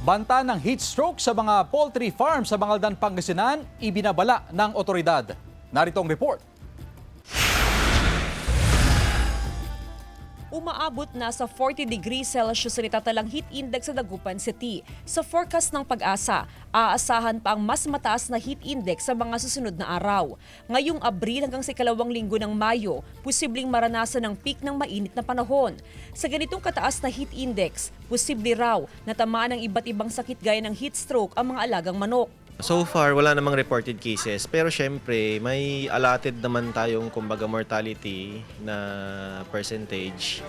Banta ng heat stroke sa mga poultry farm sa Bangaldan, Pangasinan, ibinabala ng otoridad. Narito ang report. Umaabot na sa 40 degrees Celsius ang itatalang heat index sa Dagupan City. Sa forecast ng Pag-asa, aasahan pa ang mas mataas na heat index sa mga susunod na araw. Ngayong Abril hanggang sa ikalawang linggo ng Mayo, posibleng maranasan ng peak ng mainit na panahon. Sa ganitong kataas na heat index, posible raw na tamaan ng iba't ibang sakit gaya ng heat stroke ang mga alagang manok. So far, wala namang reported cases. Pero syempre, may allotted naman tayong kumbaga mortality na percentage.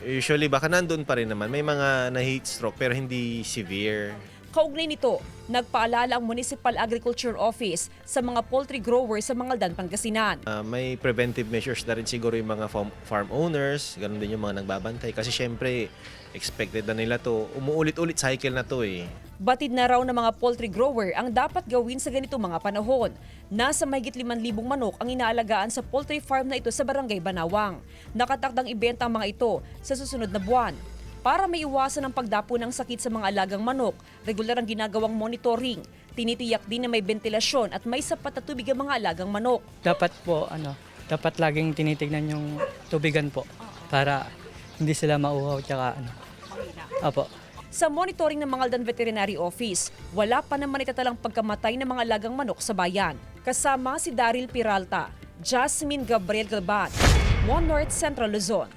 Usually, baka nandun pa rin naman. May mga na-heat stroke pero hindi severe. Kaugnay nito, nagpaalala ang Municipal Agriculture Office sa mga poultry growers sa Bangaldan, Pangasinan. May preventive measures na rin siguro yung mga farm owners. Ganun din yung mga nagbabantay. Kasi syempre, expected na nila to. Umuulit-ulit cycle na to eh. Batid na raw ng mga poultry grower ang dapat gawin sa ganitong mga panahon. Nasa mahigit 5,000 manok ang inaalagaan sa poultry farm na ito sa Barangay Banawang. Nakatakdang ibenta ang mga ito sa susunod na buwan. Para maiwasan ang pagdapo ng sakit sa mga alagang manok, regular ang ginagawang monitoring. Tinitiyak din na may ventilasyon at may sapat na tubig ang mga alagang manok. Dapat po, dapat laging tinitignan yung tubigan po para hindi sila mauhaw tsaka Opo. Sa monitoring ng Bangaldan Veterinary Office, wala pa naman itatalang pagkamatay ng mga alagang manok sa bayan. Kasama si Daryl Peralta, Jasmine Gabriel Galbat, One North Central Luzon.